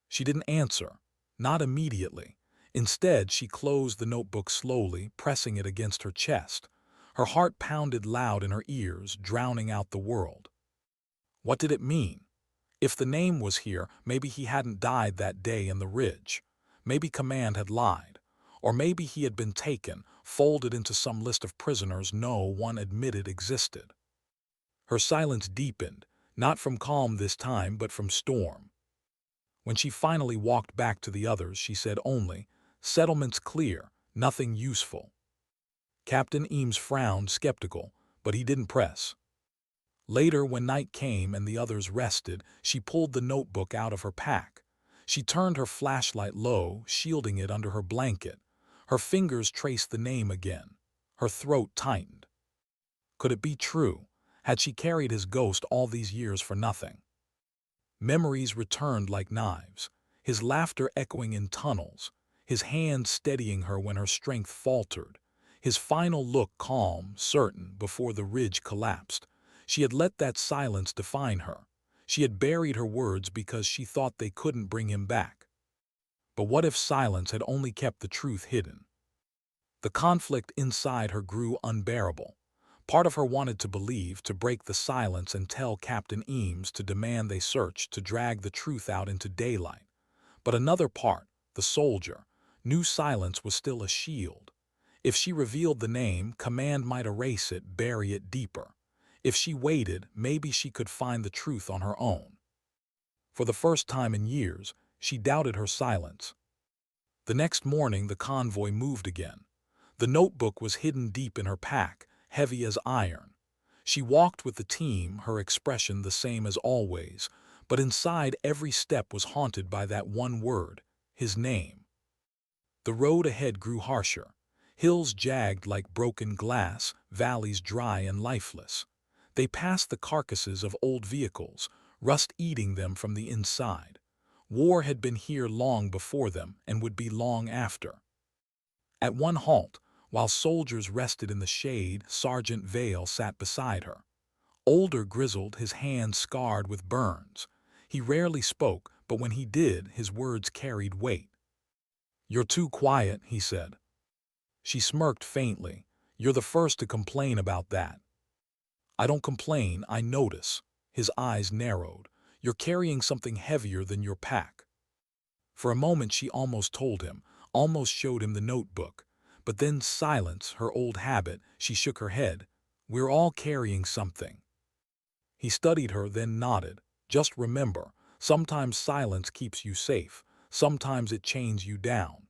She didn't answer, not immediately. Instead, she closed the notebook slowly, pressing it against her chest. Her heart pounded loud in her ears, drowning out the world. What did it mean? If the name was here, maybe he hadn't died that day in the ridge. Maybe command had lied. Or maybe he had been taken, folded into some list of prisoners no one admitted existed. Her silence deepened, not from calm this time, but from storm. When she finally walked back to the others, she said only, "Settlement's clear, nothing useful." Captain Eames frowned, skeptical, but he didn't press. Later, when night came and the others rested, she pulled the notebook out of her pack. She turned her flashlight low, shielding it under her blanket. Her fingers traced the name again. Her throat tightened. Could it be true? Had she carried his ghost all these years for nothing? Memories returned like knives, his laughter echoing in tunnels, his hand steadying her when her strength faltered, his final look calm, certain, before the ridge collapsed. She had let that silence define her. She had buried her words because she thought they couldn't bring him back. But what if silence had only kept the truth hidden? The conflict inside her grew unbearable. Part of her wanted to believe, to break the silence and tell Captain Eames, to demand they search, to drag the truth out into daylight. But another part, the soldier, knew silence was still a shield. If she revealed the name, command might erase it, bury it deeper. If she waited, maybe she could find the truth on her own. For the first time in years, she doubted her silence. The next morning, the convoy moved again. The notebook was hidden deep in her pack, heavy as iron. She walked with the team, her expression the same as always, but inside every step was haunted by that one word, his name. The road ahead grew harsher. Hills jagged like broken glass, valleys dry and lifeless. They passed the carcasses of old vehicles, rust eating them from the inside. War had been here long before them and would be long after. At one halt, while soldiers rested in the shade, Sergeant Vale sat beside her. Older, grizzled, his hands scarred with burns. He rarely spoke, but when he did, his words carried weight. "You're too quiet," he said. She smirked faintly. "You're the first to complain about that." "I don't complain, I notice." His eyes narrowed. "You're carrying something heavier than your pack." For a moment she almost told him, almost showed him the notebook. But then silence, her old habit, she shook her head. "We're all carrying something." He studied her, then nodded. "Just remember, sometimes silence keeps you safe, sometimes it chains you down."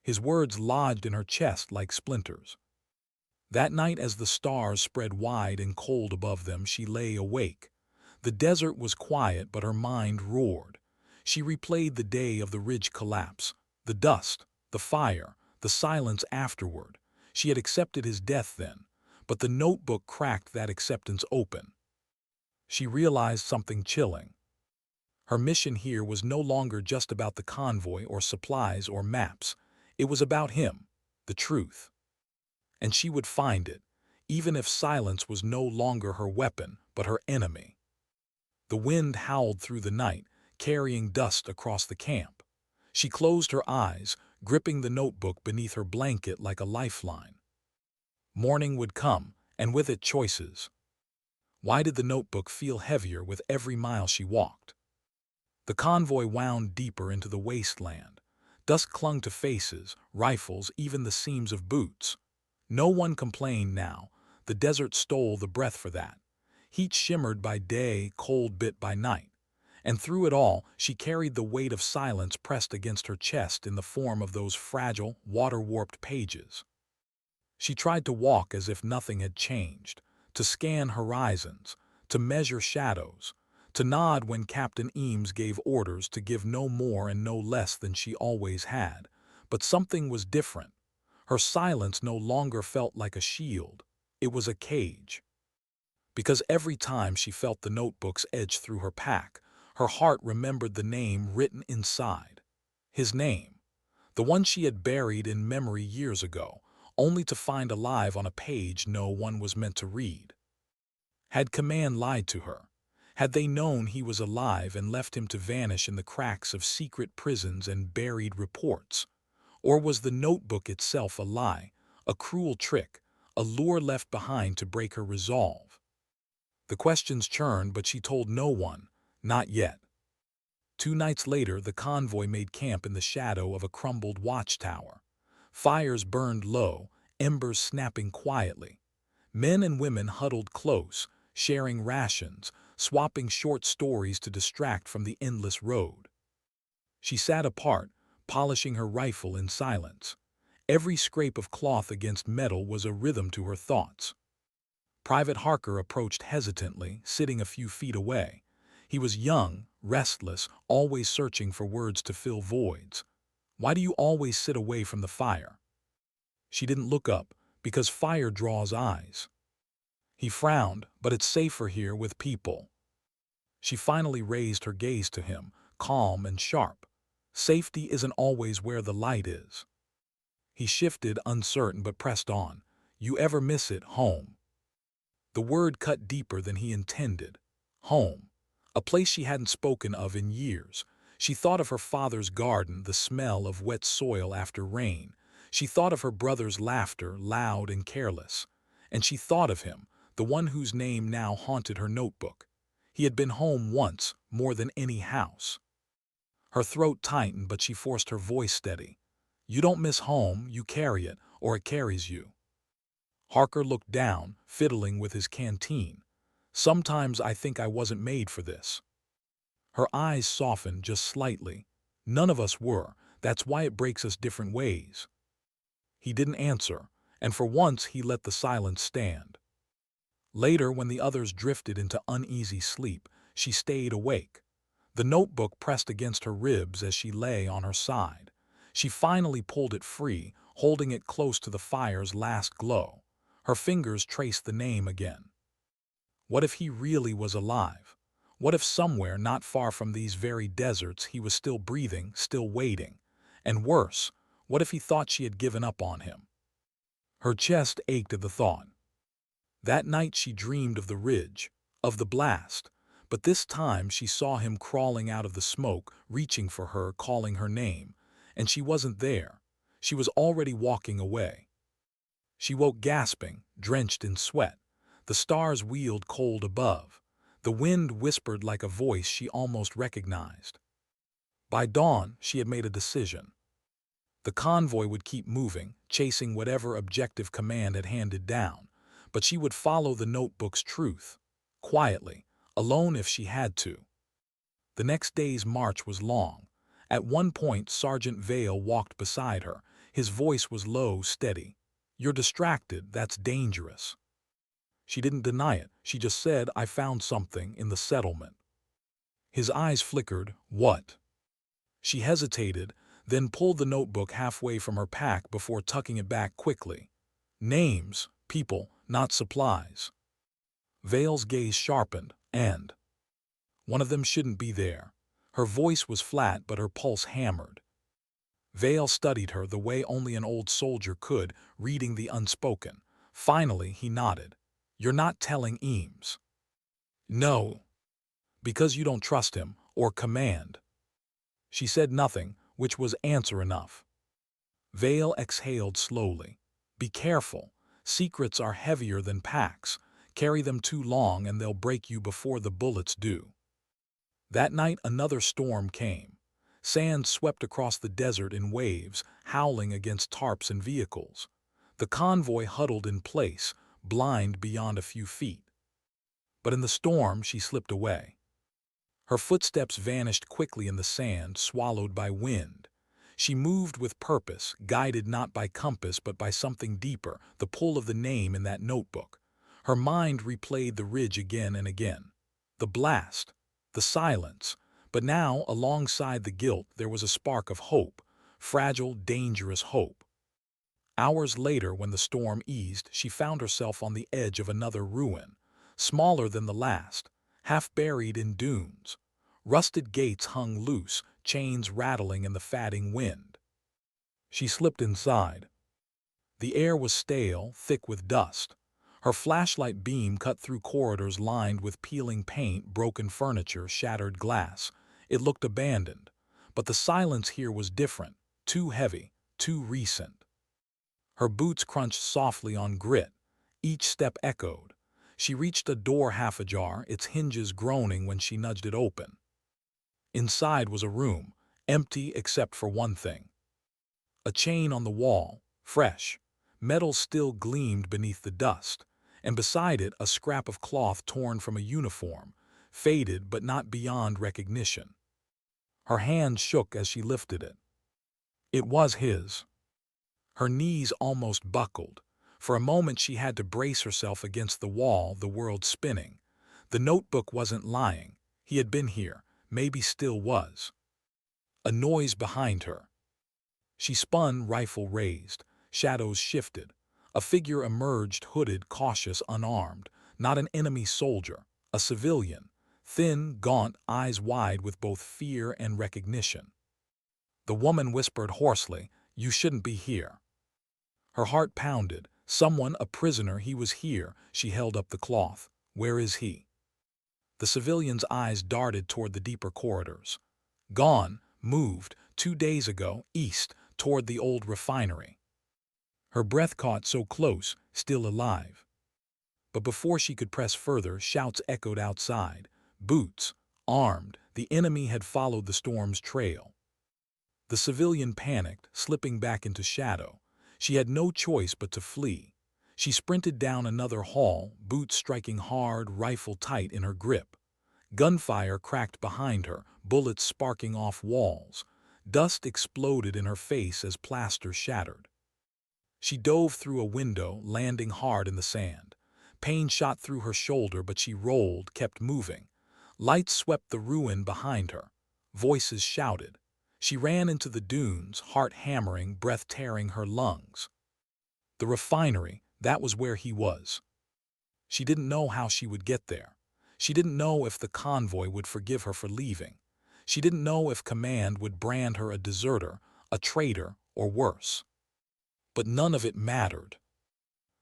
His words lodged in her chest like splinters. That night, as the stars spread wide and cold above them, she lay awake. The desert was quiet, but her mind roared. She replayed the day of the ridge collapse, the dust, the fire, the silence afterward. She had accepted his death then, but the notebook cracked that acceptance open. She realized something chilling. Her mission here was no longer just about the convoy or supplies or maps. It was about him, the truth. And she would find it, even if silence was no longer her weapon, but her enemy. The wind howled through the night, carrying dust across the camp. She closed her eyes, gripping the notebook beneath her blanket like a lifeline. Morning would come, and with it choices. Why did the notebook feel heavier with every mile she walked? The convoy wound deeper into the wasteland. Dust clung to faces, rifles, even the seams of boots. No one complained now. The desert stole the breath for that. Heat shimmered by day, cold bit by night. And through it all, she carried the weight of silence pressed against her chest in the form of those fragile, water-warped pages. She tried to walk as if nothing had changed, to scan horizons, to measure shadows, to nod when Captain Eames gave orders to give no more and no less than she always had. But something was different. Her silence no longer felt like a shield. It was a cage. Because every time she felt the notebooks edge through her pack, her heart remembered the name written inside. His name. The one she had buried in memory years ago, only to find alive on a page no one was meant to read. Had command lied to her? Had they known he was alive and left him to vanish in the cracks of secret prisons and buried reports? Or was the notebook itself a lie, a cruel trick, a lure left behind to break her resolve? The questions churned, but she told no one, not yet. 2 nights later, the convoy made camp in the shadow of a crumbled watchtower. Fires burned low, embers snapping quietly. Men and women huddled close, sharing rations, swapping short stories to distract from the endless road. She sat apart, polishing her rifle in silence. Every scrape of cloth against metal was a rhythm to her thoughts. Private Harker approached hesitantly, sitting a few feet away. He was young, restless, always searching for words to fill voids. "Why do you always sit away from the fire?" She didn't look up, because fire draws eyes. He frowned, "But it's safer here with people." She finally raised her gaze to him, calm and sharp. "Safety isn't always where the light is." He shifted, uncertain, but pressed on. "You ever miss it, home?" The word cut deeper than he intended. Home. A place she hadn't spoken of in years. She thought of her father's garden, the smell of wet soil after rain. She thought of her brother's laughter, loud and careless. And she thought of him, the one whose name now haunted her notebook. He had been home once, more than any house. Her throat tightened, but she forced her voice steady. "You don't miss home, you carry it, or it carries you." Harker looked down, fiddling with his canteen. "Sometimes I think I wasn't made for this." Her eyes softened just slightly. "None of us were. That's why it breaks us different ways." He didn't answer, and for once he let the silence stand. Later, when the others drifted into uneasy sleep, she stayed awake. The notebook pressed against her ribs as she lay on her side. She finally pulled it free, holding it close to the fire's last glow. Her fingers traced the name again. What if he really was alive? What if somewhere not far from these very deserts he was still breathing, still waiting? And worse, what if he thought she had given up on him? Her chest ached at the thought. That night she dreamed of the ridge, of the blast, but this time she saw him crawling out of the smoke, reaching for her, calling her name, and she wasn't there. She was already walking away. She woke gasping, drenched in sweat. The stars wheeled cold above. The wind whispered like a voice she almost recognized. By dawn, she had made a decision. The convoy would keep moving, chasing whatever objective command had handed down, but she would follow the notebook's truth, quietly, alone if she had to. The next day's march was long. At one point, Sergeant Vale walked beside her. His voice was low, steady. "You're distracted, that's dangerous." She didn't deny it. She just said, "I found something in the settlement." His eyes flickered. "What?" She hesitated, then pulled the notebook halfway from her pack before tucking it back quickly. "Names, people, not supplies." Vale's gaze sharpened, "And one of them shouldn't be there." Her voice was flat, but her pulse hammered. Vale studied her the way only an old soldier could, reading the unspoken. Finally, he nodded. "You're not telling Eames." "No." "Because you don't trust him, or command." She said nothing, which was answer enough. Vale exhaled slowly. "Be careful. Secrets are heavier than packs. Carry them too long and they'll break you before the bullets do." That night another storm came. Sand swept across the desert in waves, howling against tarps and vehicles. The convoy huddled in place, blind beyond a few feet. But in the storm, she slipped away. Her footsteps vanished quickly in the sand, swallowed by wind. She moved with purpose, guided not by compass but by something deeper, the pull of the name in that notebook. Her mind replayed the ridge again and again. The blast, the silence, but now, alongside the guilt, there was a spark of hope, fragile, dangerous hope. Hours later, when the storm eased, she found herself on the edge of another ruin, smaller than the last, half buried in dunes. Rusted gates hung loose, chains rattling in the fatting wind. She slipped inside. The air was stale, thick with dust. Her flashlight beam cut through corridors lined with peeling paint, broken furniture, shattered glass. It looked abandoned. But the silence here was different, too heavy, too recent. Her boots crunched softly on grit. Each step echoed. She reached a door half ajar, its hinges groaning when she nudged it open. Inside was a room, empty except for one thing. A chain on the wall, fresh. Metal still gleamed beneath the dust, and beside it a scrap of cloth torn from a uniform, faded but not beyond recognition. Her hand shook as she lifted it. It was his. Her knees almost buckled. For a moment she had to brace herself against the wall, the world spinning. The notebook wasn't lying. He had been here, maybe still was. A noise behind her. She spun, rifle raised. Shadows shifted. A figure emerged, hooded, cautious, unarmed. Not an enemy soldier, a civilian. Thin, gaunt, eyes wide with both fear and recognition. The woman whispered hoarsely, "You shouldn't be here." Her heart pounded. Someone, a prisoner, he was here. She held up the cloth. "Where is he?" The civilian's eyes darted toward the deeper corridors. "Gone, moved, 2 days ago, east, toward the old refinery." Her breath caught, so close, still alive. But before she could press further, shouts echoed outside. Boots, armed, the enemy had followed the storm's trail. The civilian panicked, slipping back into shadow. She had no choice but to flee. She sprinted down another hall, boots striking hard, rifle tight in her grip. Gunfire cracked behind her, bullets sparking off walls. Dust exploded in her face as plaster shattered. She dove through a window, landing hard in the sand. Pain shot through her shoulder, but she rolled, kept moving. Lights swept the ruin behind her. Voices shouted. She ran into the dunes, heart hammering, breath tearing her lungs. The refinery, that was where he was. She didn't know how she would get there. She didn't know if the convoy would forgive her for leaving. She didn't know if command would brand her a deserter, a traitor, or worse. But none of it mattered.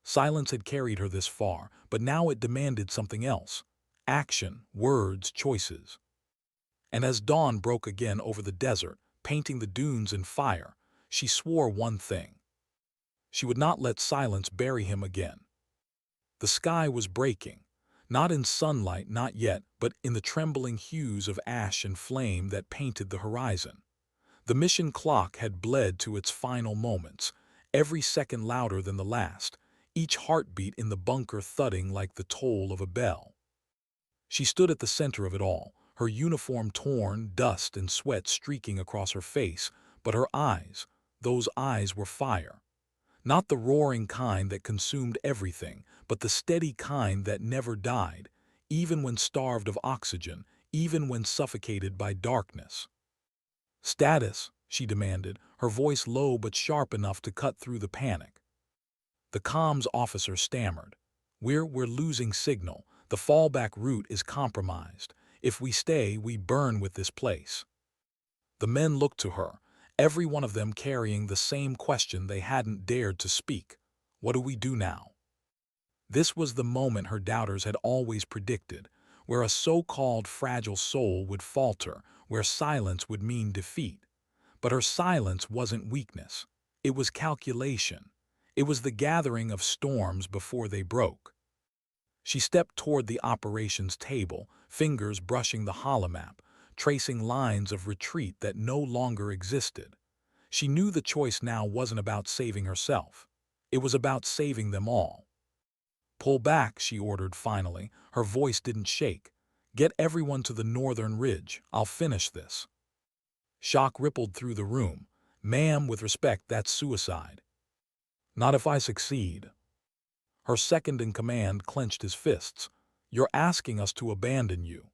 Silence had carried her this far, but now it demanded something else. Action, words, choices. And as dawn broke again over the desert, painting the dunes in fire, she swore one thing. She would not let silence bury him again. The sky was breaking, not in sunlight, not yet, but in the trembling hues of ash and flame that painted the horizon. The mission clock had bled to its final moments, every second louder than the last, each heartbeat in the bunker thudding like the toll of a bell. She stood at the center of it all, her uniform torn, dust and sweat streaking across her face, but her eyes, those eyes were fire. Not the roaring kind that consumed everything, but the steady kind that never died, even when starved of oxygen, even when suffocated by darkness. "Status," she demanded, her voice low but sharp enough to cut through the panic. The comms officer stammered. We're losing signal. The fallback route is compromised. If we stay, we burn with this place." The men looked to her, every one of them carrying the same question they hadn't dared to speak. What do we do now? This was the moment her doubters had always predicted, where a so-called fragile soul would falter, where silence would mean defeat. But her silence wasn't weakness. It was calculation. It was the gathering of storms before they broke. She stepped toward the operations table, fingers brushing the holomap, tracing lines of retreat that no longer existed. She knew the choice now wasn't about saving herself. It was about saving them all. Pull back, she ordered finally. Her voice didn't shake. Get everyone to the northern ridge. I'll finish this. Shock rippled through the room. Ma'am, with respect, that's suicide. Not if I succeed. Her second-in-command clenched his fists. You're asking us to abandon you.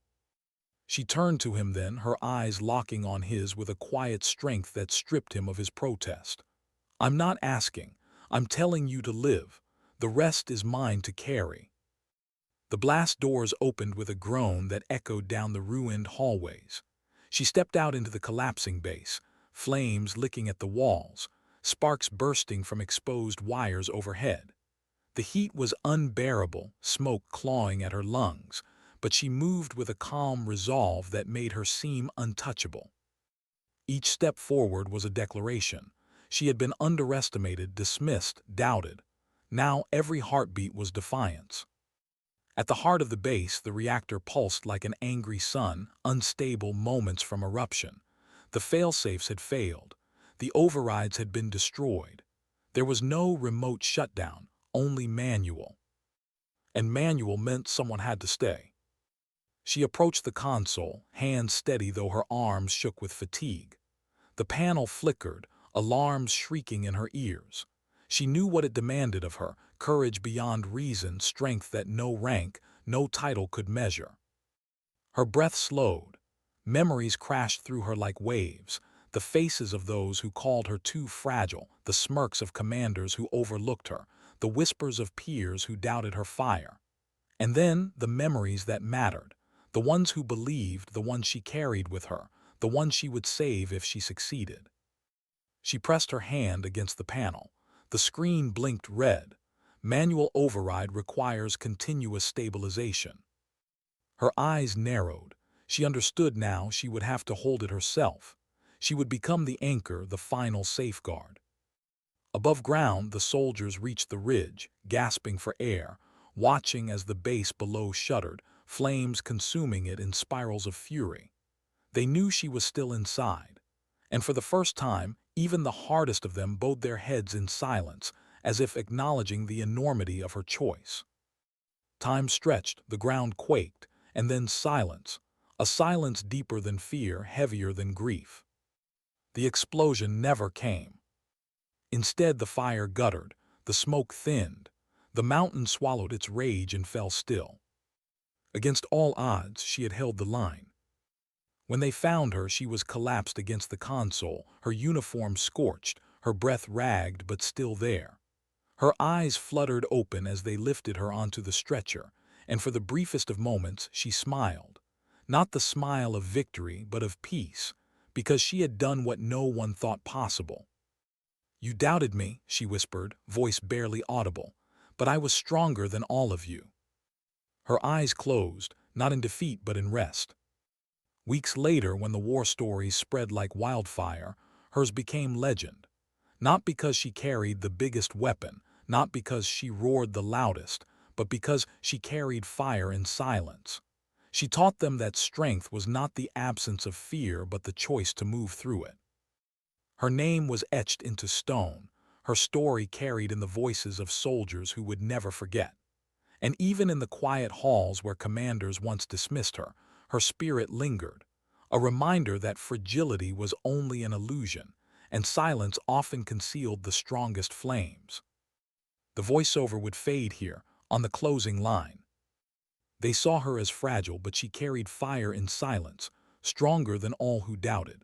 She turned to him then, her eyes locking on his with a quiet strength that stripped him of his protest. I'm not asking. I'm telling you to live. The rest is mine to carry. The blast doors opened with a groan that echoed down the ruined hallways. She stepped out into the collapsing base, flames licking at the walls, sparks bursting from exposed wires overhead. The heat was unbearable, smoke clawing at her lungs, but she moved with a calm resolve that made her seem untouchable. Each step forward was a declaration. She had been underestimated, dismissed, doubted. Now every heartbeat was defiance. At the heart of the base, the reactor pulsed like an angry sun, unstable moments from eruption. The fail-safes had failed. The overrides had been destroyed. There was no remote shutdown, only manual. And manual meant someone had to stay. She approached the console, hands steady though her arms shook with fatigue. The panel flickered, alarms shrieking in her ears. She knew what it demanded of her, courage beyond reason, strength that no rank, no title could measure. Her breath slowed. Memories crashed through her like waves, the faces of those who called her too fragile, the smirks of commanders who overlooked her, the whispers of peers who doubted her fire. And then the memories that mattered, the ones who believed, the ones she carried with her, the ones she would save if she succeeded. She pressed her hand against the panel. The screen blinked red. Manual override requires continuous stabilization. Her eyes narrowed. She understood now she would have to hold it herself. She would become the anchor, the final safeguard. Above ground, the soldiers reached the ridge, gasping for air, watching as the base below shuddered, flames consuming it in spirals of fury. They knew she was still inside. And for the first time, even the hardest of them bowed their heads in silence, as if acknowledging the enormity of her choice. Time stretched, the ground quaked, and then silence, a silence deeper than fear, heavier than grief. The explosion never came. Instead, the fire guttered, the smoke thinned, the mountain swallowed its rage and fell still. Against all odds, she had held the line. When they found her, she was collapsed against the console, her uniform scorched, her breath ragged but still there. Her eyes fluttered open as they lifted her onto the stretcher, and for the briefest of moments she smiled. Not the smile of victory, but of peace, because she had done what no one thought possible. You doubted me, she whispered, voice barely audible, but I was stronger than all of you. Her eyes closed, not in defeat but in rest. Weeks later, when the war stories spread like wildfire, hers became legend. Not because she carried the biggest weapon, not because she roared the loudest, but because she carried fire in silence. She taught them that strength was not the absence of fear but the choice to move through it. Her name was etched into stone, her story carried in the voices of soldiers who would never forget. And even in the quiet halls where commanders once dismissed her, her spirit lingered, a reminder that fragility was only an illusion, and silence often concealed the strongest flames. The voiceover would fade here, on the closing line. They saw her as fragile, but she carried fire in silence, stronger than all who doubted.